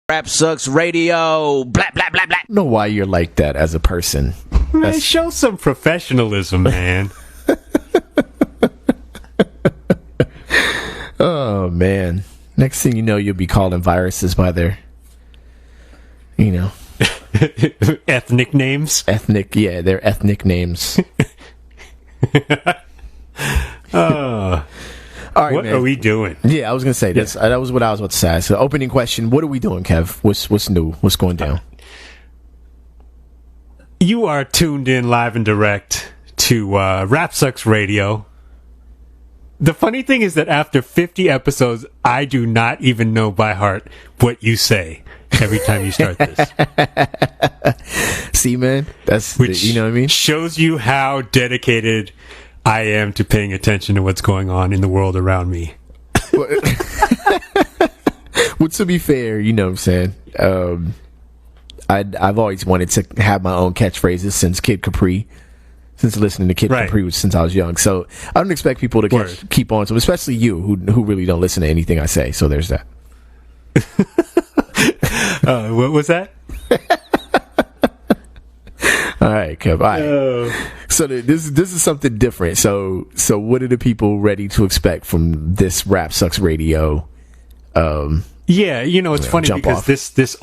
Rap Sucks Radio. Blah, blah, blah, blah. I don't know why you're like that as a person. Man, show some professionalism, man. Oh, man. Next thing you know, you'll be calling viruses by their, ethnic names. Their ethnic names. All right, what man. are we doing? Yeah, I was gonna say this. That was what I was about to say. So, opening question: what are we doing, Kev? What's new? What's going down? You are tuned in live and direct to Rap Sucks Radio. The funny thing is that after 50 episodes, I do not even know by heart what you say every time you start this. See, man, you know what I mean? Shows you how dedicated I am to paying attention to what's going on in the world around me. Well, to be fair, you know what I'm saying? I've always wanted to have my own catchphrases since Kid Capri. Since listening to Kid Capri since I was young. So I don't expect people to keep on to, especially you who really don't listen to anything I say. So there's that. What was that? All right, Kev. All right. So this is something different. So what are the people ready to expect from this Rap Sucks Radio? It's funny because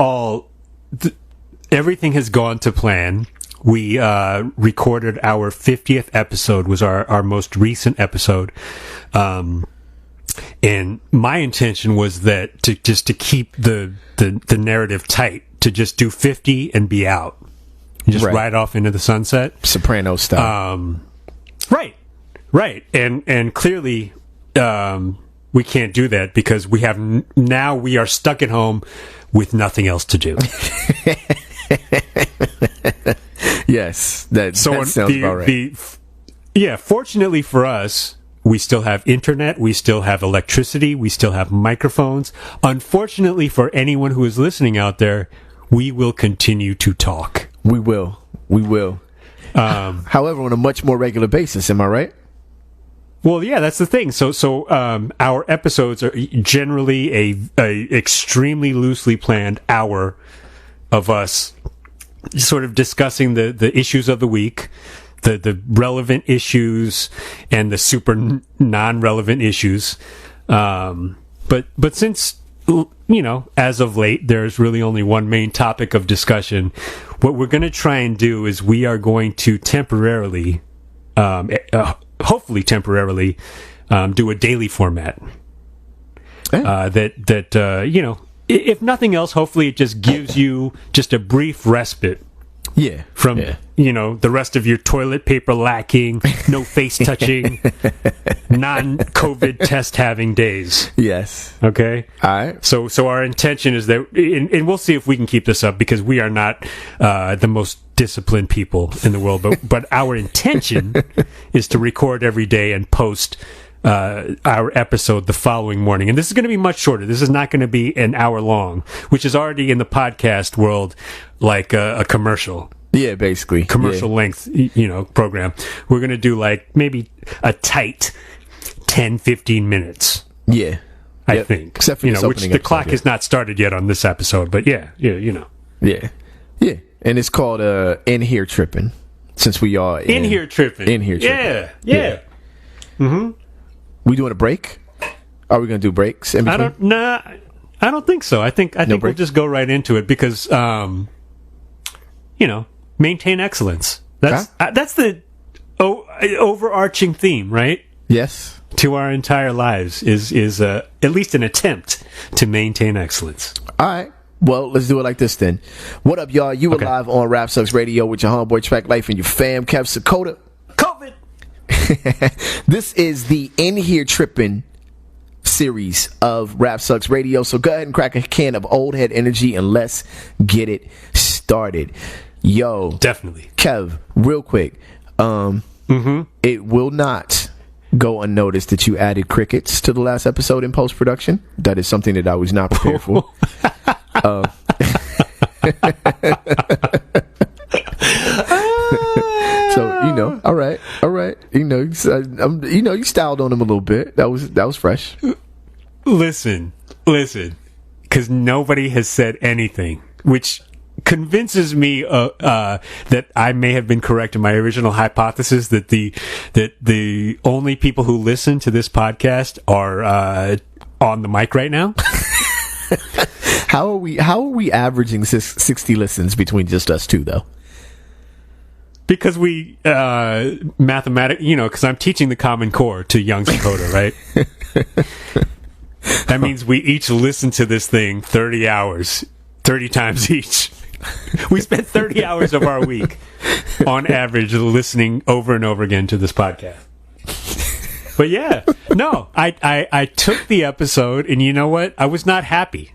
everything has gone to plan. We recorded our 50th episode, was our most recent episode. And my intention was that to keep the narrative tight, to just do 50 and be out. Just ride off into the sunset. Soprano style. Right. And clearly, we can't do that because we are stuck at home with nothing else to do. Yes, that sounds about right. Fortunately for us, we still have internet, we still have electricity, we still have microphones. Unfortunately for anyone who is listening out there, we will continue to talk. We will. However, on a much more regular basis, am I right? Well, yeah, that's the thing. So our episodes are generally a extremely loosely planned hour of us sort of discussing the issues of the week, the relevant issues and the super non-relevant issues. But since, as of late, there's really only one main topic of discussion, what we're going to try and do is we are going to temporarily, hopefully temporarily, do a daily format. If nothing else, hopefully it just gives you just a brief respite. Yeah. From, the rest of your toilet paper lacking, no face touching, non-COVID test having days. Yes. Okay? All right. So our intention is that, and we'll see if we can keep this up because we are not the most disciplined people in the world, but our intention is to record every day and post our episode the following morning. And this is going to be much shorter. This is not going to be an hour long, which is already in the podcast world like a commercial. Yeah, basically. Commercial length, program. We're going to do like maybe a tight 10, 15 minutes. Yeah. I think. Except for which the clock has not started yet on this episode, but yeah. Yeah. And it's called In Here Trippin'. Since we are in Here Trippin'. In Here Trippin'. Yeah. Mm-hmm. We doing a break? Are we going to do breaks in between? I don't think so. I think we'll just go right into it because, maintain excellence. That's the overarching theme, right? Yes. To our entire lives is at least an attempt to maintain excellence. All right. Well, let's do it like this then. What up, y'all? You are live on Rap Sucks Radio with your homeboy Track Life and your fam, Kev Sakota. COVID. This is the In Here Trippin' series of Rap Sucks Radio. So go ahead and crack a can of old head energy and let's get it started. Yo. Definitely. Kev, real quick. It will not go unnoticed that you added crickets to the last episode in post-production. That is something that I was not prepared for. So, all right. You styled on him a little bit. That was fresh. Listen, because because nobody has said anything, which convinces me that I may have been correct in my original hypothesis that the only people who listen to this podcast are on the mic right now. How are we averaging 60 listens between just us two, though? Because we because I'm teaching the Common Core to young Dakota, right? That means we each listen to this thing 30 hours, 30 times each. We spent 30 hours of our week on average listening over and over again to this podcast. But yeah, no, I took the episode, and you know what? I was not happy.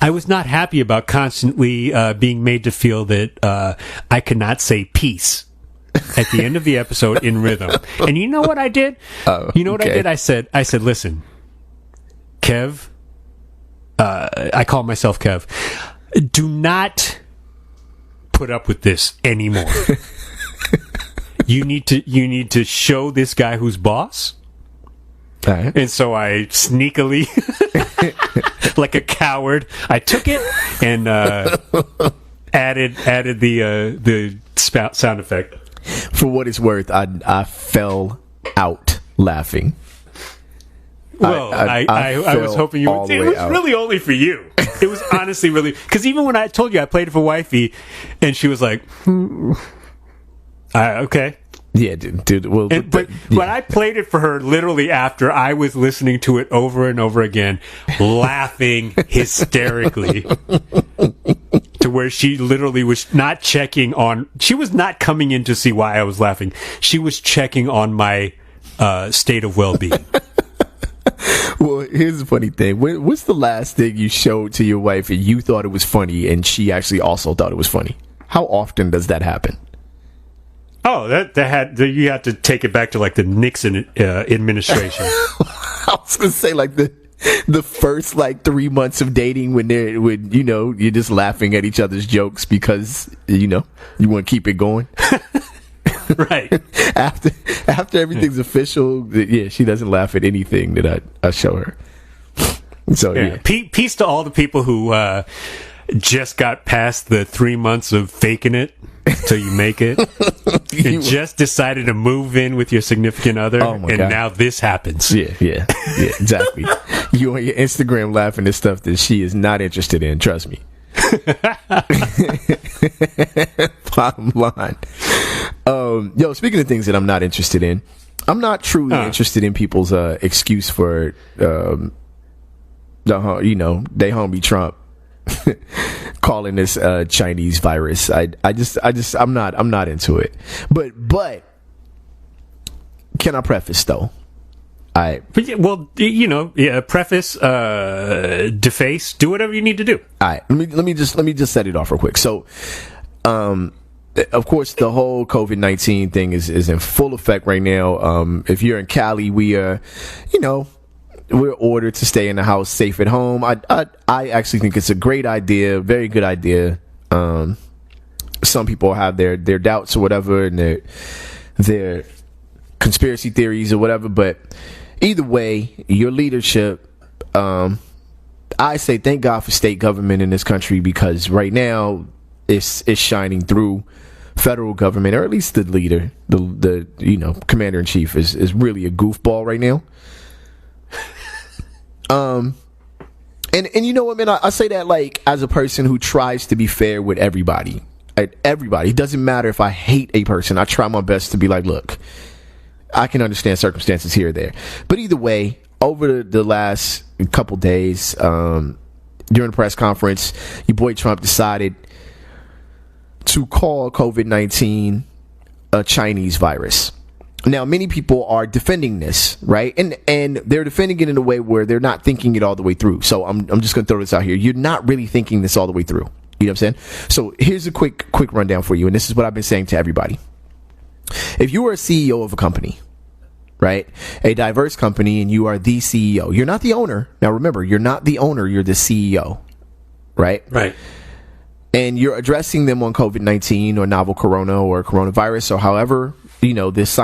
I was not happy about constantly being made to feel that I could not say peace at the end of the episode in rhythm. And you know what I did? You know what I did? I said, listen, Kev, I call myself Kev, do not put up with this anymore. You need to show this guy who's boss. All right. And so I sneakily, like a coward, I took it and added the sound effect. For what it's worth, I fell out laughing. Well, I was hoping you would. It was really only for you. It was honestly really, because even when I told you I played it for wifey, and she was like, okay. Yeah, dude. Well, but I played it for her literally after I was listening to it over and over again, laughing hysterically, to where she literally was not checking on. She was not coming in to see why I was laughing. She was checking on my state of well-being. Well, here's the funny thing. What's the last thing you showed to your wife and you thought it was funny, and she actually also thought it was funny? How often does that happen? Oh, you have to take it back to like the Nixon administration. I was gonna say like the first like 3 months of dating when you're just laughing at each other's jokes because you want to keep it going. Right. After everything's official, yeah, she doesn't laugh at anything that I show her. So yeah. Peace to all the people who just got past the 3 months of faking it till you make it, and just decided to move in with your significant other, and God. Now this happens. Yeah, exactly. You on your Instagram laughing at stuff that she is not interested in. Trust me. Bottom line. Speaking of things that I'm not interested in, I'm not truly interested in people's excuse for they homie Trump calling this Chinese virus. I'm not into it. But can I preface though? Preface, deface, do whatever you need to do. All right, let me just set it off real quick. So, of course, the whole COVID-19 thing is in full effect right now. If you're in Cali, we are, we're ordered to stay in the house, safe at home. I actually think it's a great idea, very good idea. Some people have their doubts or whatever, and their conspiracy theories or whatever, but either way, your leadership, I say thank God for state government in this country, because right now it's shining through. Federal government, or at least the leader, the commander in chief is really a goofball right now. And you know what, man, I say that like as a person who tries to be fair with everybody. Everybody. It doesn't matter if I hate a person. I try my best to be like, look, I can understand circumstances here or there. But either way, over the last couple days, during the press conference, your boy Trump decided to call COVID-19 a Chinese virus. Now, many people are defending this, right? And they're defending it in a way where they're not thinking it all the way through. So I'm just going to throw this out here. You're not really thinking this all the way through. You know what I'm saying? So here's a quick rundown for you. And this is what I've been saying to everybody. If you are a CEO of a company, right? A diverse company, and you are the CEO. You're not the owner. Now, remember, you're not the owner. You're the CEO, right? Right. And you're addressing them on COVID-19 or novel corona or coronavirus or however, this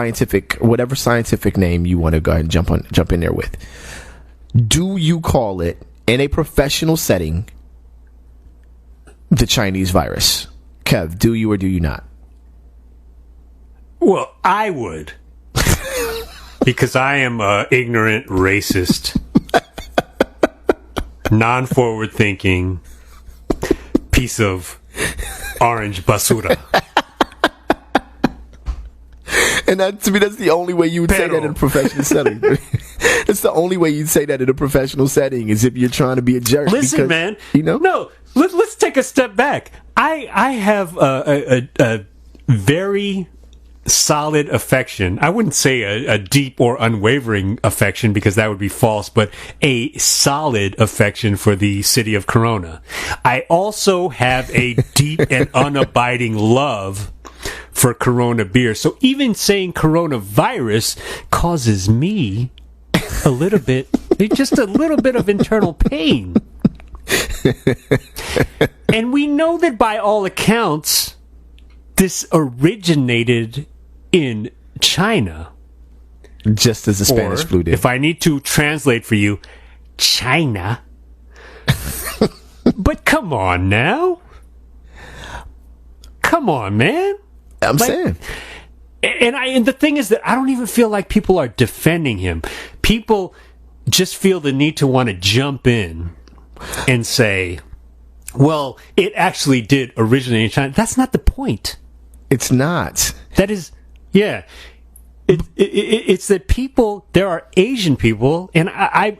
whatever scientific name you want to go ahead and jump in there with. Do you call it in a professional setting the Chinese virus? Kev, do you or do you not? Well, I would. Because I am a ignorant racist, non-forward thinking piece of orange basura. And that, to me, that's the only way you would say that in a professional setting. It's the only way you'd say that in a professional setting is if you're trying to be a jerk. Listen, because, man. You know? No, let's take a step back. I have a very solid affection. I wouldn't say a deep or unwavering affection because that would be false, but a solid affection for the city of Corona. I also have a deep and unabiding love for Corona beer. So even saying coronavirus causes me a little bit, just a little bit of internal pain. And we know that by all accounts, this originated in China. Just as the Spanish flu did. If I need to translate for you, China. But come on now. Come on, man. I'm saying. And the thing is that I don't even feel like people are defending him. People just feel the need to want to jump in and say, well, it actually did originate in China. That's not the point. It's not. That is, yeah. It's that people, there are Asian people, and I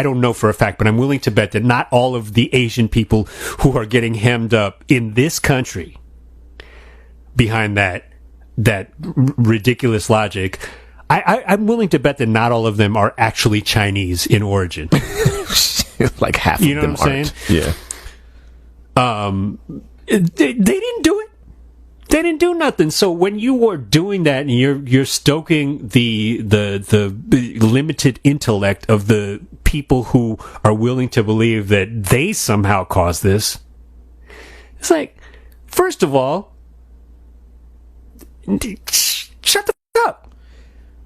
don't know for a fact, but I'm willing to bet that not all of the Asian people who are getting hemmed up in this country behind that ridiculous logic, I'm willing to bet that not all of them are actually Chinese in origin. Like half you of know them what I'm aren't. saying? Yeah. They didn't do it. They didn't do nothing. So when you are doing that and you're stoking the limited intellect of the people who are willing to believe that they somehow caused this, it's like, first of all, shut the f*** up.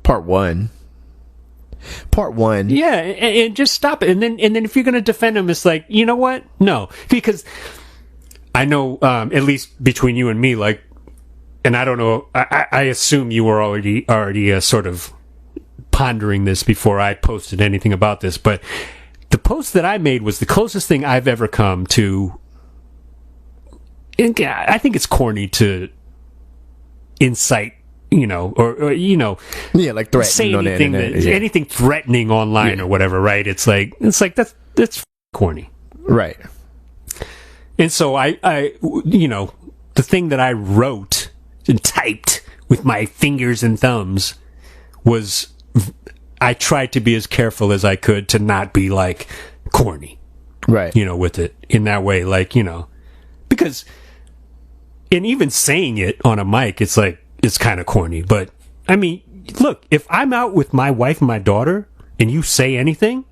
Part one. Yeah, and just stop it. And then if you're going to defend him, it's like, you know what? No, because I know, at least between you and me, like, and I don't know, I assume you were already sort of pondering this before I posted anything about this, but the post that I made was the closest thing I've ever come to. I think it's corny to incite, or yeah, like threatening say on anything the internet, anything threatening online or whatever, right? It's like that's corny, right? And so I the thing that I wrote and typed with my fingers and thumbs was, I tried to be as careful as I could to not be like corny, right? With it in that way, like, because, and even saying it on a mic, it's like, it's kind of corny. But I mean, look, if I'm out with my wife and my daughter and you say anything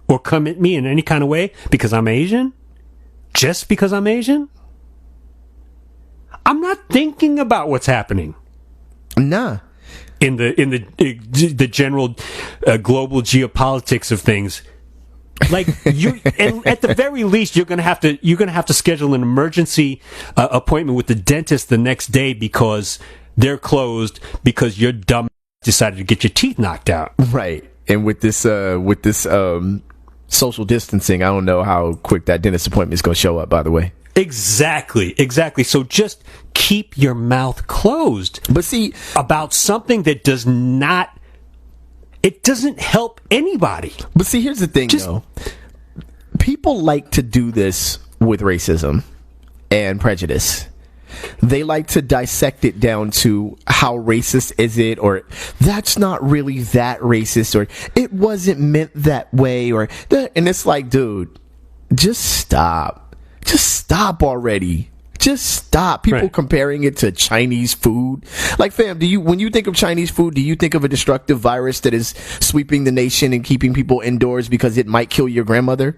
or come at me in any kind of way because I'm Asian, just because I'm Asian, I'm not thinking about what's happening. Nah. In the general global geopolitics of things, like and at the very least, you're gonna have to schedule an emergency appointment with the dentist the next day because they're closed because your dumb decided to get your teeth knocked out. Right. And with this social distancing, I don't know how quick that dentist appointment is gonna show up. By the way. Exactly. So just keep your mouth closed. But see, about something that doesn't help anybody. But see, here's the thing, though. People like to do this with racism and prejudice. They like to dissect it down to how racist is it, or that's not really that racist, or it wasn't meant that way, or and it's like, dude, just stop. Just stop already. Just stop. People comparing it to Chinese food. Like, fam, when you think of Chinese food, do you think of a destructive virus that is sweeping the nation and keeping people indoors because it might kill your grandmother?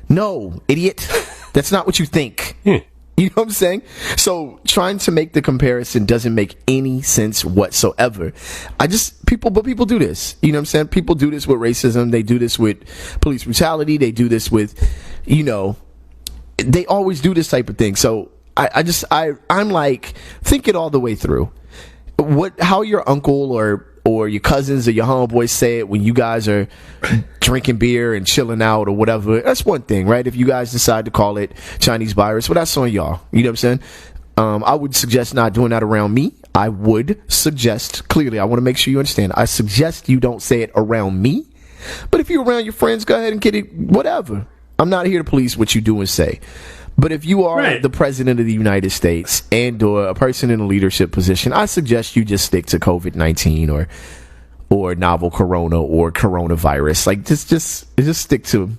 No, idiot. That's not what you think. You know what I'm saying? So trying to make the comparison doesn't make any sense whatsoever. People do this. You know what I'm saying? People do this with racism. They do this with police brutality. They do this with, they always do this type of thing. So I'm like, think it all the way through. How your uncle or your cousins or your homeboys say it when you guys are drinking beer and chilling out or whatever, that's one thing, right? If you guys decide to call it Chinese virus, well, that's on y'all. You know what I'm saying? I would suggest not doing that around me. I would suggest, clearly, I want to make sure you understand, I suggest you don't say it around me. But if you're around your friends, go ahead and get it, whatever. I'm not here to police what you do and say. But if you are the president of the United States and or a person in a leadership position, I suggest you just stick to COVID-19 or novel corona or coronavirus. Like just stick to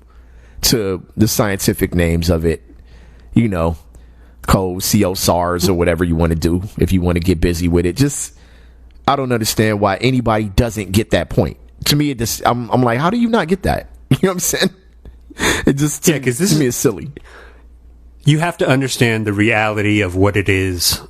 the scientific names of it. CO, SARS or whatever you want to do if you want to get busy with it. I don't understand why anybody doesn't get that point. To me, I'm like, how do you not get that? You know what I'm saying? It just to me is silly. You have to understand the reality of what it is.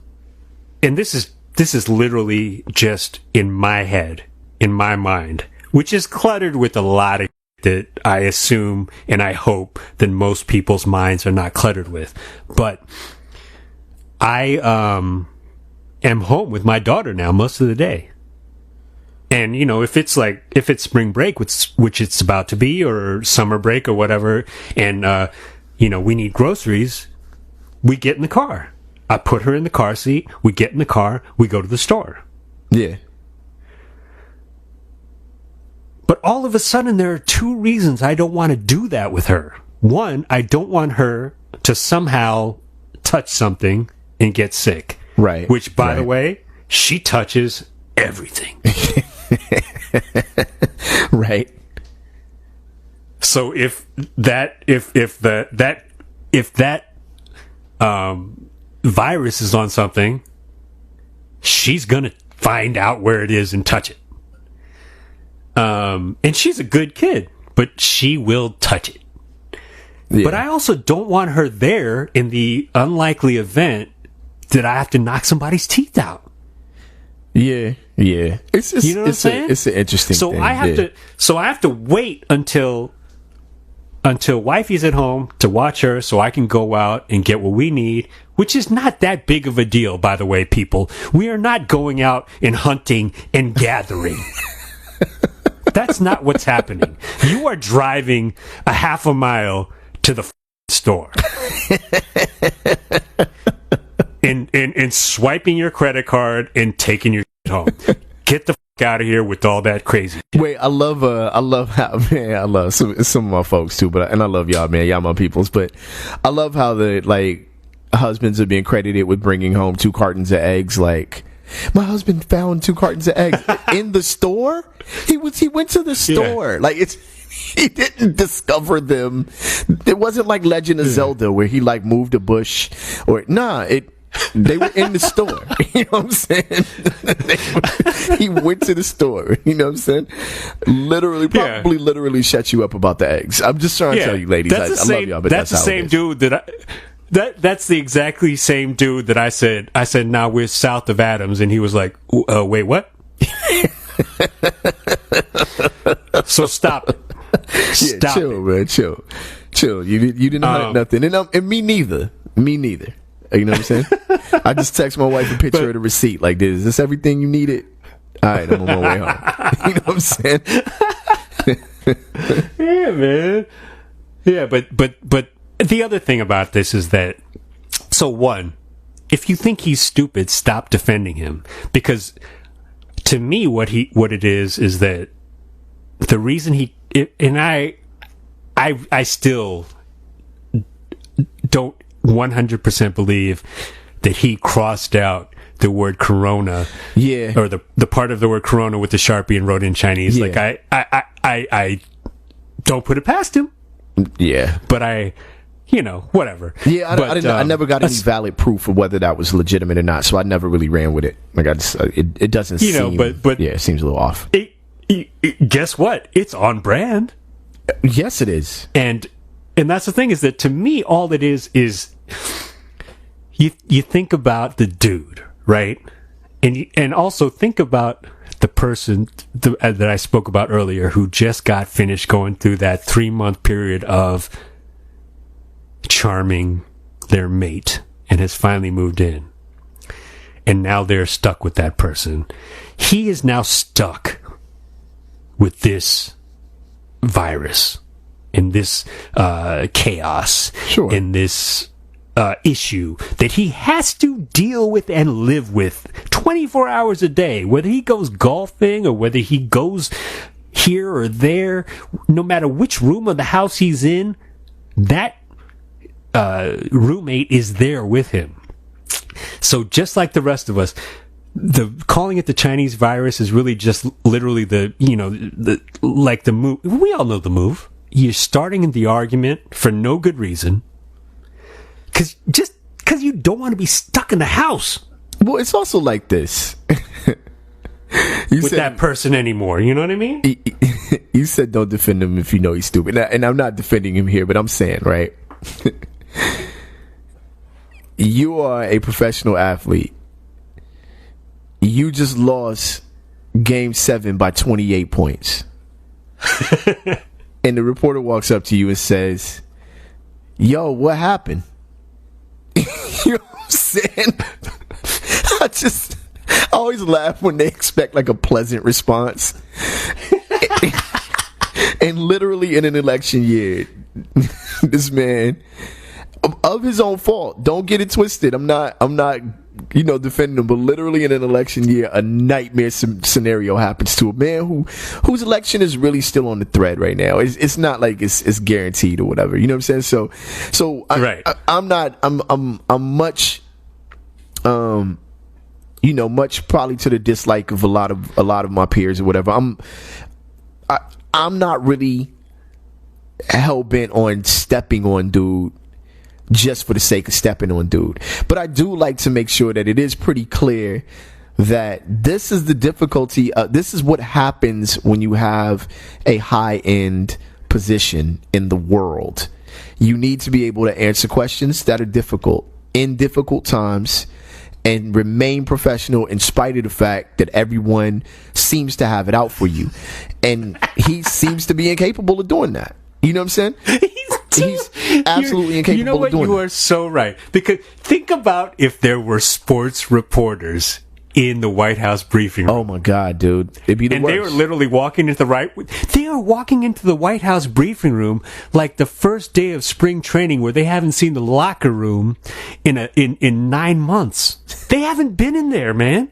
And this is literally just in my head, in my mind, which is cluttered with a lot of that I assume and I hope that most people's minds are not cluttered with. But I am home with my daughter now most of the day. And, if it's spring break, which it's about to be, or summer break or whatever, and, we need groceries, we get in the car. I put her in the car seat. We get in the car. We go to the store. Yeah. But all of a sudden, there are two reasons I don't want to do that with her. One, I don't want her to somehow touch something and get sick. Right. Which, by the way, she touches everything. Right. So if that virus is on something, she's gonna find out where it is and touch it. And she's a good kid, but she will touch it. Yeah. But I also don't want her there in the unlikely event that I have to knock somebody's teeth out. Yeah. It's you know what I'm saying? It's an interesting thing. I have to wait until wifey's at home to watch her so I can go out and get what we need, which is not that big of a deal, by the way, people. We are not going out and hunting and gathering. That's not what's happening. You are driving a half a mile to the store and swiping your credit card and taking your home. Get the out of here with all that crazy shit. Wait, I love how, man, I love some of my folks too, and I love y'all, man, y'all my peoples, but I love how the husbands are being credited with bringing home 2 cartons of eggs. Like, my husband found 2 cartons of eggs in the store. He went to the store. Like, he didn't discover them. It wasn't like Legend of Zelda where he moved a bush or they were in the store. You know what I'm saying? He went to the store. You know what I'm saying? Literally shut you up about the eggs. I'm just trying to tell you, ladies, I love y'all, but that's the same dude that's the exactly same dude that I said, nah, we're south of Adams, and he was like, wait, what? So stop it. Stop chill, it. Man, chill. You didn't hunt nothing, and me neither. You know what I'm saying? I just text my wife a picture of the receipt. Like, is this everything you needed? All right, I'm on my way home. You know what I'm saying? Yeah, man. Yeah, but the other thing about this is that, so one, if you think he's stupid, stop defending him, because to me, what it is that the reason I still don't 100% believe that he crossed out the word corona, or the part of the word corona with the Sharpie and wrote in Chinese. Like, I don't put it past him. Yeah, but whatever. Yeah, I never got any valid proof of whether that was legitimate or not, so I never really ran with it. Like, it doesn't seem, but yeah, it seems a little off. Guess what? It's on brand. Yes, it is. And that's the thing, is that to me, all it is you think about the dude, right? And also think about the person that I spoke about earlier who just got finished going through that 3-month period of charming their mate and has finally moved in. And now they're stuck with that person. He is now stuck with this virus and this chaos and this issue that he has to deal with and live with 24 hours a day, whether he goes golfing or whether he goes here or there, no matter which room of the house he's in, that roommate is there with him. So just like the rest of us, calling it the Chinese virus is really just literally the move. We all know the move. You're starting the argument for no good reason. Because you don't want to be stuck in the house. Well, it's also like this. With that person anymore. You know what I mean? You said don't defend him if you know he's stupid. And I'm not defending him here, but I'm saying, right? You are a professional athlete. You just lost game 7 by 28 points. And the reporter walks up to you and says, yo, what happened? You know what I'm saying? I always laugh when they expect like a pleasant response. And literally in an election year, this man, of his own fault, don't get it twisted. I'm not defending him, but literally in an election year, a nightmare scenario happens to a man whose election is really still on the thread right now. It's not like it's guaranteed or whatever. You know what I'm saying? So I'm much, much probably to the dislike of a lot of my peers or whatever. I'm not really hell bent on stepping on dude just for the sake of stepping on dude. But I do like to make sure that it is pretty clear that this is the difficulty. This is what happens when you have a high-end position in the world. You need to be able to answer questions that are difficult in difficult times and remain professional in spite of the fact that everyone seems to have it out for you. And he seems to be incapable of doing that. You know what I'm saying? He's absolutely incapable of doing that. You know what? You are so right. Because think about if there were sports reporters in the White House briefing room. Oh my God, dude. It'd be the worst. And they were literally walking into the White House briefing room like the first day of spring training where they haven't seen the locker room in 9 months. They haven't been in there, man.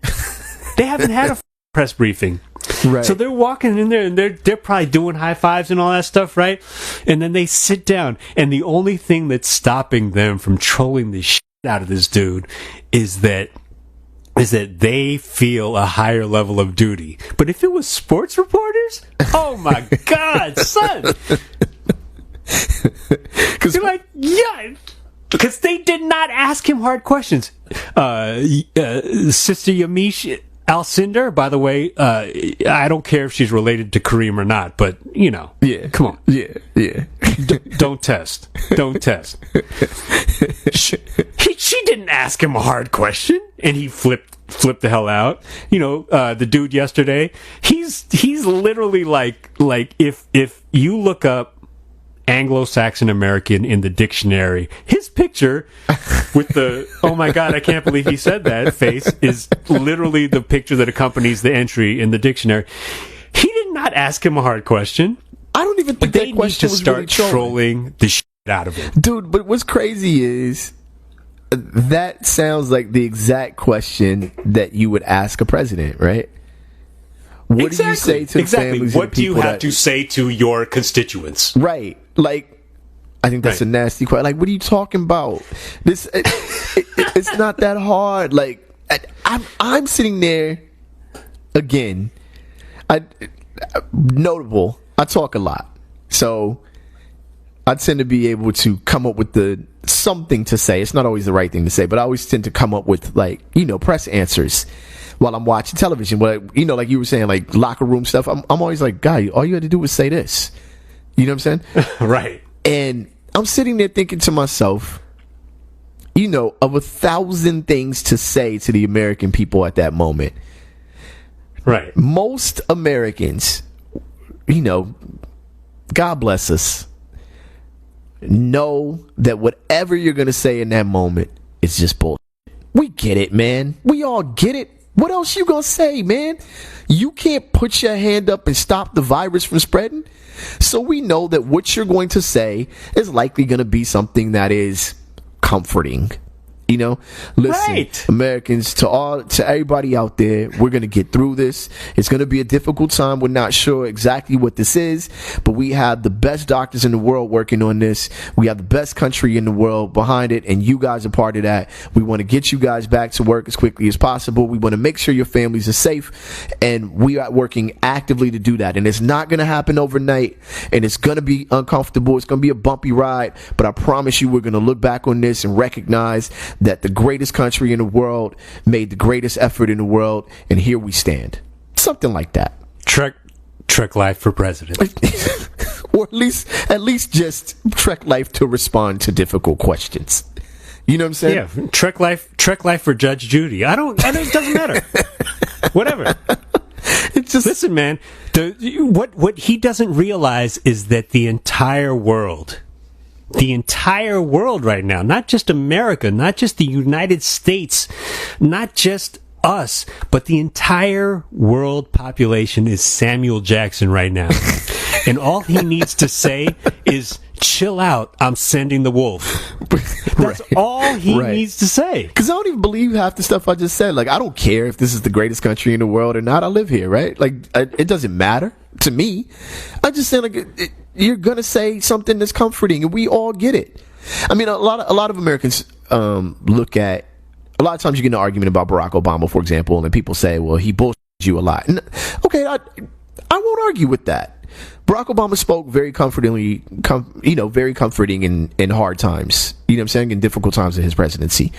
They haven't had a press briefing. Right. So they're walking in there and they're probably doing high fives and all that stuff, right? And then they sit down, and the only thing that's stopping them from trolling the shit out of this dude is that they feel a higher level of duty. But if it was sports reporters, oh my God, son! You're like, yeah. Because they did not ask him hard questions. Sister Yamiche Alcindor, by the way, I don't care if she's related to Kareem or not, but, yeah, come on. Yeah. Don't test. She didn't ask him a hard question, and he flipped the hell out. The dude yesterday, he's literally like if you look up Anglo-Saxon American in the dictionary, his picture with the oh my God, I can't believe he said that face is literally the picture that accompanies the entry in the dictionary. He did not ask him a hard question. I don't even think that question was really trolling the shit out of him, dude. But what's crazy is that sounds like the exact question that you would ask a president, right? What do you say to families? What do you have to say to your constituents? Right. Like, I think that's a nasty question. Like, what are you talking about? This, it's not that hard. Like, I'm sitting there again. Notable. I talk a lot, so I tend to be able to come up with something to say. It's not always the right thing to say, but I always tend to come up with press answers while I'm watching television. But like you were saying, like locker room stuff. I'm always like, guy, all you had to do was say this. You know what I'm saying? Right. And I'm sitting there thinking to myself, of 1,000 things to say to the American people at that moment. Right. Most Americans, God bless us, know that whatever you're going to say in that moment is just bullshit. We get it, man. We all get it. What else you going to say, man? You can't put your hand up and stop the virus from spreading. So we know that what you're going to say is likely going to be something that is comforting. Listen, right. Americans, to everybody out there, we're going to get through this. It's going to be a difficult time. We're not sure exactly what this is, but we have the best doctors in the world working on this. We have the best country in the world behind it, and you guys are part of that. We want to get you guys back to work as quickly as possible. We want to make sure your families are safe, and we are working actively to do that. And it's not going to happen overnight, and it's going to be uncomfortable. It's going to be a bumpy ride, but I promise you we're going to look back on this and recognize that the greatest country in the world made the greatest effort in the world, and here we stand. Something like that. Trek life for president. Or at least just Trek life to respond to difficult questions. You know what I'm saying? Yeah, Trek life for Judge Judy. It doesn't matter. Whatever. It's just, listen, man, what he doesn't realize is that the entire world right now, not just America, not just the United States, not just us, but the entire world population is Samuel Jackson right now. And all he needs to say is, chill out, I'm sending the wolf. That's all he needs to say. Because I don't even believe half the stuff I just said. Like, I don't care if this is the greatest country in the world or not. I live here, right? Like, it doesn't matter to me. I just say, like, you're gonna say something that's comforting, and we all get it. I mean, a lot of Americans look at. A lot of times you get an argument about Barack Obama, for example, and people say, "Well, he bullshit you a lot." And, okay, I won't argue with that. Barack Obama spoke very comfortingly, very comforting in hard times. You know what I'm saying? In difficult times of his presidency.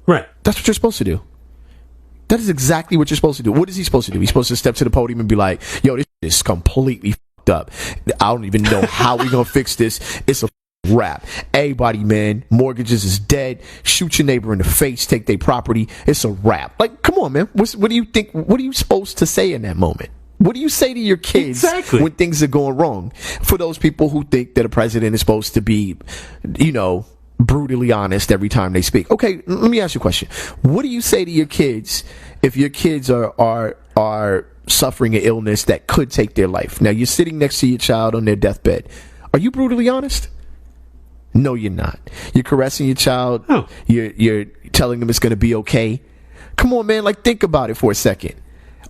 Right. That's what you're supposed to do. That is exactly what you're supposed to do. What is he supposed to do? He's supposed to step to the podium and be like, "Yo, this is completely fucked up. I don't even know how we're gonna fix this. It's a wrap. Everybody, man, mortgages is dead. Shoot your neighbor in the face. Take their property. It's a wrap." Like, come on, man. What do you think? What are you supposed to say in that moment? What do you say to your kids when things are going wrong? For those people who think that a president is supposed to be, brutally honest every time they speak. Okay, let me ask you a question. What do you say to your kids if your kids are suffering an illness that could take their life? Now, you're sitting next to your child on their deathbed. Are you brutally honest? No, you're not. You're caressing your child. Oh. You're telling them it's going to be okay. Come on, man. Like, think about it for a second.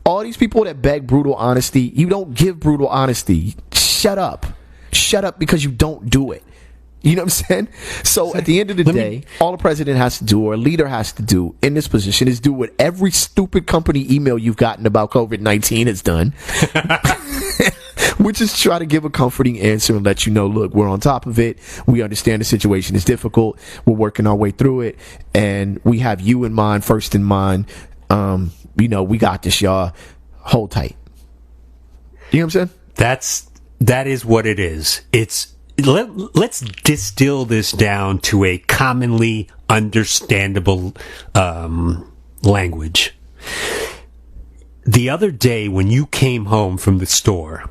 All these people that beg brutal honesty, you don't give brutal honesty. Shut up. Shut up because you don't do it. You know what I'm saying? So at the end of the day, all a president has to do, or a leader has to do in this position, is do what every stupid company email you've gotten about COVID-19 has done. Which is try to give a comforting answer and let you know, look, we're on top of it. We understand the situation is difficult. We're working our way through it. And we have you in mind, first in mind. We got this, y'all. Hold tight. You know what I'm saying? That is what it is. Let's distill this down to a commonly understandable language. The other day when you came home from the store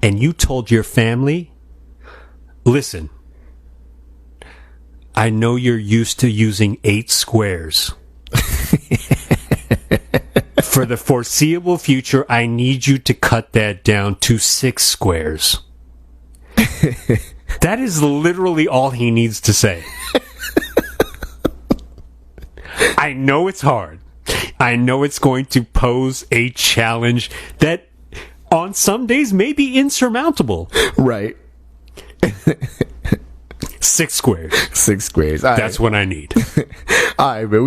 and you told your family, listen, I know you're used to using 8 squares. For the foreseeable future, I need you to cut that down to 6 squares. That is literally all he needs to say. I know it's hard. I know it's going to pose a challenge that on some days may be insurmountable. Right. 6 squares. 6 squares. That's what I need. All right, man.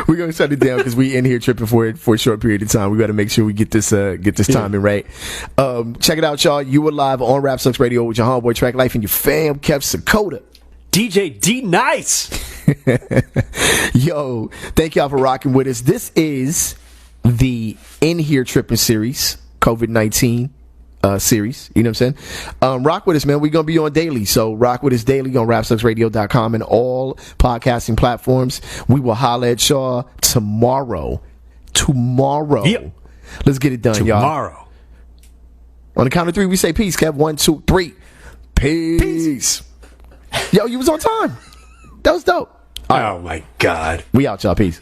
We're gonna shut it down because we in here tripping for a short period of time. We got to make sure we get this timing right. Check it out, y'all. You were live on Rap Sucks Radio with your homeboy Track Life and your fam Kev Sakota. DJ D Nice. Yo, thank y'all for rocking with us. This is the In Here Trippin series, COVID-19 series. You know what I'm saying? Rock with us, man. We're gonna be on daily, so rock with us daily on rapsucksradio.com and all all podcasting platforms. We will holler at y'all tomorrow. Yep. Let's get it done, y'all. Tomorrow. On the count of 3, we say peace, Kev. 1, 2, 3. Peace. Yo, you was on time. That was dope. Oh, my God. We out, y'all. Peace.